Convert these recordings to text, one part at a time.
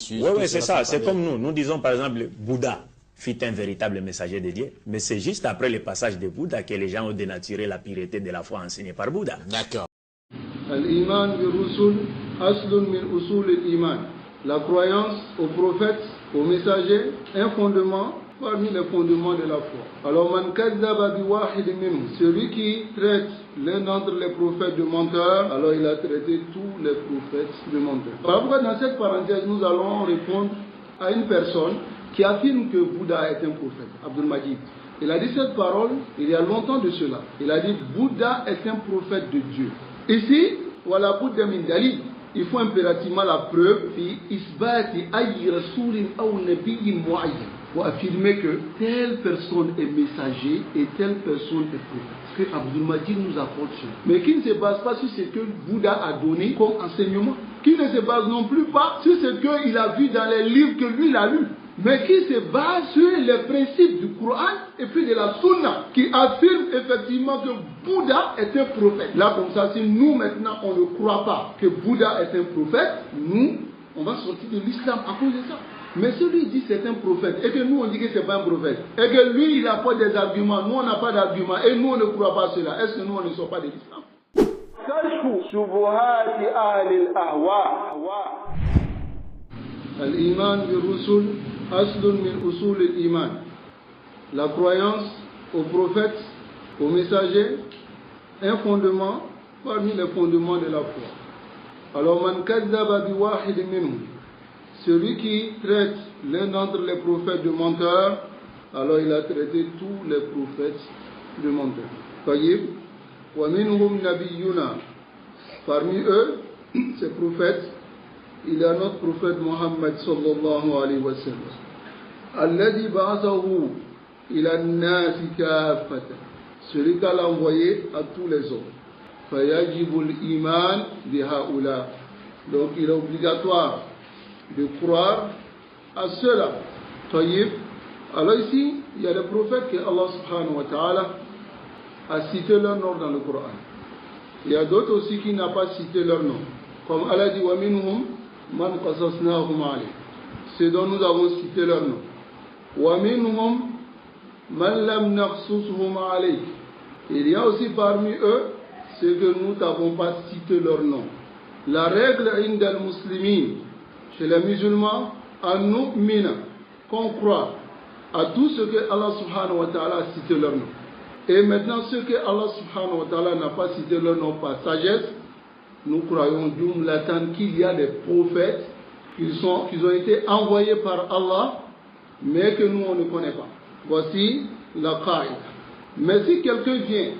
Oui, c'est ça. C'est comme nous. Nous disons par exemple, Bouddha fut un véritable messager de Dieu. Mais c'est juste après le passage de Bouddha que les gens ont dénaturé la pureté de la foi enseignée par Bouddha. D'accord. La croyance aux prophètes, aux messagers, un fondement parmi les fondements de la foi. Alors, man kazzaba bi wahid minhum, celui qui traite l'un d'entre les prophètes de menteur, alors il a traité tous les prophètes de menteurs. Pourquoi dans cette parenthèse, nous allons répondre à une personne qui affirme que Bouddha est un prophète, Abdul Majid. Il a dit cette parole il y a longtemps de cela. Il a dit Bouddha est un prophète de Dieu. Ici, voilà Bouddha min dalil. Il faut impérativement la preuve pour affirmer que telle personne est messager et telle personne est prophète. Ce que Abdul Majid nous apporte cela. Mais qui ne se base pas sur ce que Bouddha a donné comme enseignement. Qui ne se base non plus pas sur ce qu'il a vu dans les livres que lui il a lus. Mais qui se base sur les principes du Coran et puis de la Sunna, qui affirme effectivement que Bouddha est un prophète. Là, comme ça, si nous maintenant on ne croit pas que Bouddha est un prophète, nous, on va sortir de l'islam à cause de ça. Mais celui dit c'est un prophète et que nous on dit que c'est pas un prophète et que lui il n'a pas des arguments, nous on n'a pas d'arguments et nous on ne croit pas cela, est-ce que nous on ne sort pas de l'islam? Al-Iman bi-Rusul aslun min usul al-Iman. La croyance aux prophètes, aux messagers, un fondement parmi les fondements de la foi. Alors, man kazzaba bi wahid minhum, celui qui traite l'un d'entre les prophètes de menteurs, alors il a traité tous les prophètes de menteurs. Tayyib, wa minhum nabiyyuna. Parmi eux, ces prophètes, il y a notre prophète Mohammed sallallahu alayhi wa sallam. Alladhi ba'athahu ila an-nasi kaffatan. Celui qu'Allah a envoyé à tous les hommes. Fayajibu al-iman bi haula. Donc il est obligatoire de croire à cela. Tayyib. Alors ici, il y a les prophètes que Allah subhanahu wa ta'ala a cité leur nom dans le Coran. Il y a d'autres aussi qui n'ont pas cité leur nom. Comme Allah dit, wa minhum man qasasnahum alayh. C'est dont nous avons cité leur nom. Wa minhum man lam naqsushum alayk. Il y a aussi parmi eux ceux que nous n'avons pas cité leur nom. La règle inda al-muslimin, chez les musulmans, an-nu'mina, qu'on croit à tout ce que Allah subhanahu wa ta'ala a cité leur nom. Et maintenant, ceux que Allah subhanahu wa ta'ala n'a pas cité leur nom par sagesse, nous croyons jumlatan qu'il y a des prophètes qui ont été envoyés par Allah, mais que nous on ne connaît pas. Voici la qaïda. Mais si quelqu'un vient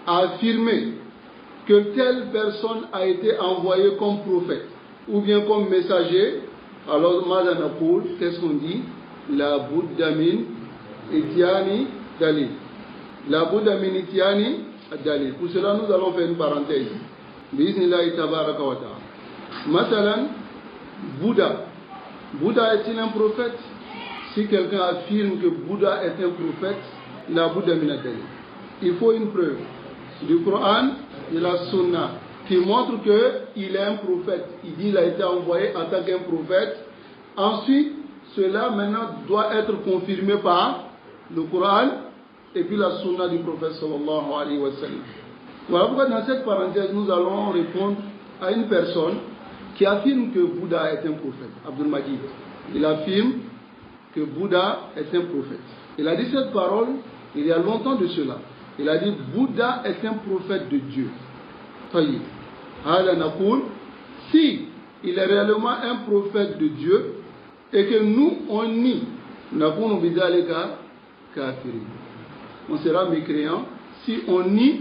à affirmer que telle personne a été envoyée comme prophète ou bien comme messager, alors Madanapoul, qu'est-ce qu'on dit? La Bouddha min itiani dalil. La Bouddha min itiani dalil. Pour cela, nous allons faire une parenthèse. Bismillah tabaraka wa ta'ala. Matalan, Bouddha. Bouddha est-il un prophète? Si quelqu'un affirme que Bouddha est un prophète, la Bouddha min dalil. Il faut une preuve du Coran et de la Sunna qui montre qu'il est un prophète. Il dit qu'il a été envoyé en tant qu'un prophète. Ensuite, cela maintenant doit être confirmé par le Coran et puis la Sunna du prophète sallallahu alayhi wa sallam. Voilà pourquoi dans cette parenthèse, nous allons répondre à une personne qui affirme que Bouddha est un prophète, Abdul Majid. Il affirme que Bouddha est un prophète. Il a dit cette parole il y a longtemps de cela. Il a dit Bouddha est un prophète de Dieu. Tayyib. Si il est réellement un prophète de Dieu et que nous on nie, on sera mécréant si on nie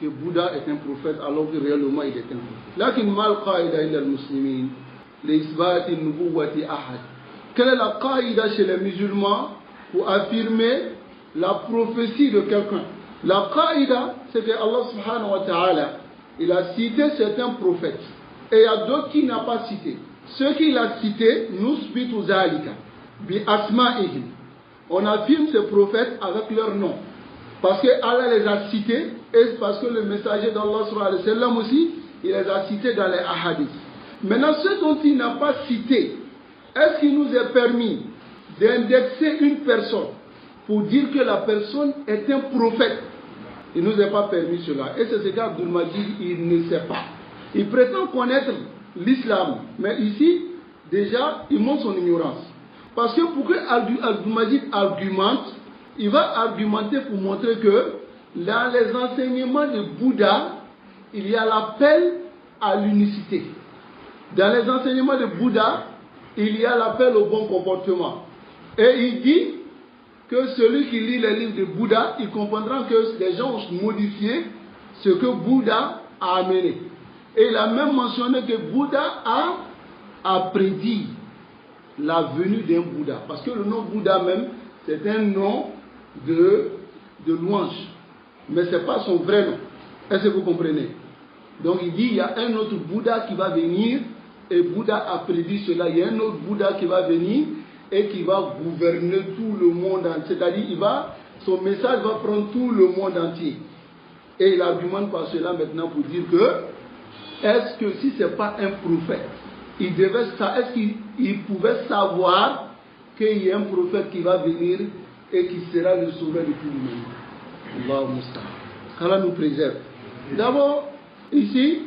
que Bouddha est un prophète alors que réellement il est un prophète. Lakin mal qaïda illa al-muslimin li isbat an-nubuwwati ahad. Quelle est la qaïda chez les musulmans pour affirmer la prophétie de quelqu'un? La qaïda, c'est que Allah subhanahu wa ta'ala, il a cité certains prophètes et il y a d'autres qu'il n'a pas cités. Ceux qu'il a cités, nusbitu zalika bi asma'ihim. On affirme ces prophètes avec leur nom. Parce que Allah les a cités et parce que le messager d'Allah sallallahu alayhi wa sallam aussi, il les a cités dans les hadiths. Maintenant, ceux dont il n'a pas cité est-ce qu'il nous est permis d'indexer une personne pour dire que la personne est un prophète? Il ne nous est pas permis cela. Et c'est ce qu'Abdul Majid, il ne sait pas. Il prétend connaître l'islam, mais ici, déjà, il montre son ignorance. Parce que pour que Abdul Majid argumente, il va argumenter pour montrer que dans les enseignements de Bouddha, il y a l'appel à l'unicité. Dans les enseignements de Bouddha, il y a l'appel au bon comportement. Et il dit que celui qui lit les livres de Bouddha, il comprendra que les gens ont modifié ce que Bouddha a amené. Et il a même mentionné que Bouddha a prédit la venue d'un Bouddha. Parce que le nom Bouddha même, c'est un nom de louange. Mais ce n'est pas son vrai nom. Est-ce que vous comprenez? Donc il dit, il y a un autre Bouddha qui va venir, et Bouddha a prédit cela. Il y a un autre Bouddha qui va venir et qui va gouverner tout le monde entier. C'est-à-dire, son message va prendre tout le monde entier. Et il argumente par cela maintenant pour dire que, est-ce que si ce n'est pas un prophète, est-ce qu'il pouvait savoir qu'il y a un prophète qui va venir et qui sera le sauveur de tout le monde? Allah Musta'an. Allah nous préserve. D'abord, ici,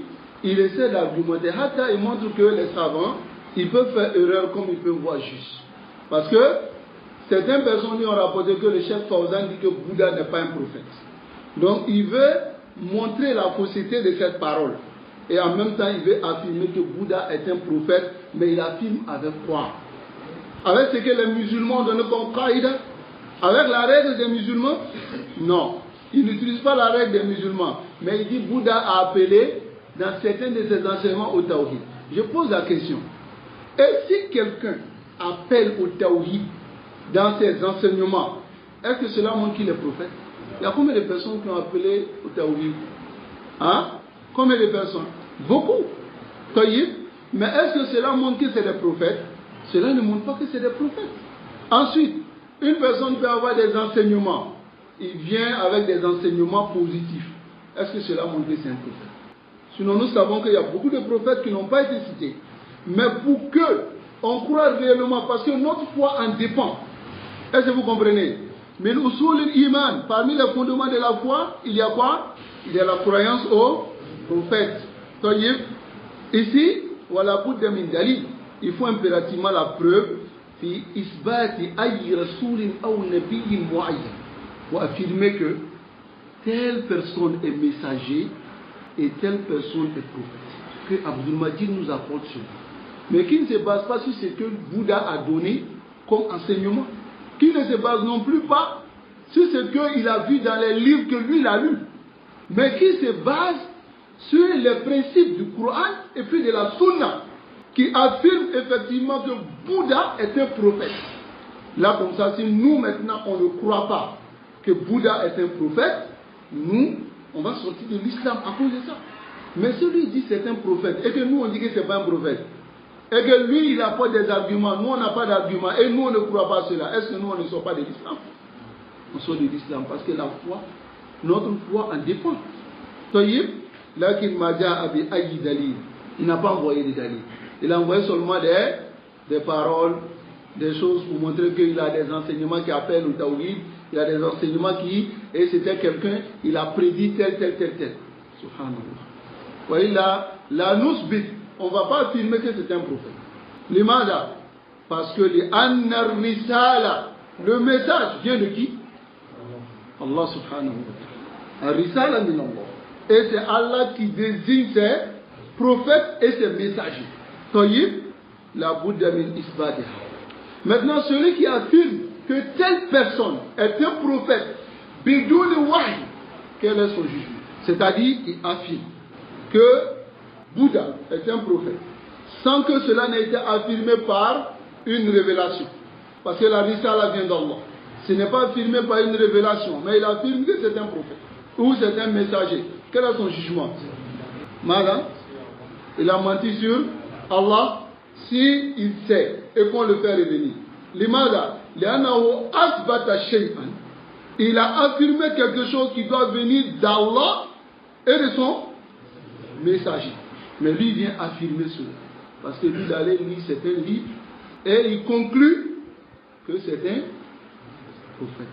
il essaie d'argumenter. Hatta, il montre que les savants, ils peuvent faire erreur comme ils peuvent voir juste. Parce que certaines personnes lui ont rapporté que le chef Fawzan dit que Bouddha n'est pas un prophète. Donc, il veut montrer la fausseté de cette parole. Et en même temps, il veut affirmer que Bouddha est un prophète, mais il affirme avec quoi? Avec ce que les musulmans donnent comme qaïda? Avec la règle des musulmans? Non. Il n'utilise pas la règle des musulmans. Mais il dit Bouddha a appelé dans certains de ses enseignements au tawhid. Je pose la question. Et si quelqu'un appelle au tawhid dans ses enseignements, est-ce que cela montre qu'il est prophète? Il y a combien de personnes qui ont appelé au tawhid? Hein? Combien de personnes? Beaucoup. Taïb. Mais est-ce que cela montre que c'est des prophètes? Cela ne montre pas que c'est des prophètes. Ensuite, une personne peut avoir des enseignements. Il vient avec des enseignements positifs. Est-ce que cela montre que c'est un prophète? Sinon, nous savons qu'il y a beaucoup de prophètes qui n'ont pas été cités. Mais pour que on croit réellement, parce que notre foi en dépend. Est-ce que vous comprenez? Mais l'usul iman, parmi les fondements de la foi, il y a quoi? Il y a la croyance au prophète. Ici, voilà pour min dalil. Il faut impérativement la preuve fi isbati ay rasulin ou nabiyyin muayyan, pour affirmer que telle personne est messager et telle personne est prophète. Que Abdul Majid nous apporte cela. Mais qui ne se base pas sur ce que Bouddha a donné comme enseignement. Qui ne se base non plus pas sur ce qu'il a vu dans les livres que lui il a lus. Mais qui se base sur les principes du Coran et puis de la Sunna, qui affirme effectivement que Bouddha est un prophète. Là, comme ça, si nous maintenant on ne croit pas que Bouddha est un prophète, nous, on va sortir de l'islam à cause de ça. Mais si lui dit c'est un prophète et que nous on dit que c'est pas un prophète, et que lui il apporte des arguments, nous on n'a pas d'arguments et nous on ne croit pas cela, est-ce que nous on ne sort pas de l'islam? On sort de l'islam parce que la foi, notre foi en dépend. Tayyib, lakin maja abi ayi dalil, il n'a pas envoyé des dalil. Il a envoyé seulement des paroles, des choses pour montrer qu'il a des enseignements qui appellent au tawhid, il a des enseignements qui, et c'était quelqu'un, il a prédit tel. Subhanallah. Vous voyez là, la nousbit, on ne va pas affirmer que c'est un prophète. Limada, parce que les annar risala, le message vient de qui? Allah subhanahu wa ta'ala. Risala min Allah. Et c'est Allah qui désigne ses prophètes et ses messagers. Tayyib, la Bouddha min isbadiha. Maintenant, celui qui affirme que telle personne est un prophète, bidoul wahy, quel est son jugement? C'est-à-dire, il affirme que Bouddha est un prophète, sans que cela n'ait été affirmé par une révélation. Parce que la risala vient d'Allah. Ce n'est pas affirmé par une révélation, mais il affirme que c'est un prophète, ou c'est un messager. Quel est son jugement? Madame, il a menti sur Allah s'il sait et qu'on le fait revenir. Limada, il a affirmé quelque chose qui doit venir d'Allah et de son messager. Mais lui vient affirmer cela. Parce que lui, d'aller lire certains livres Et il conclut que c'est un prophète.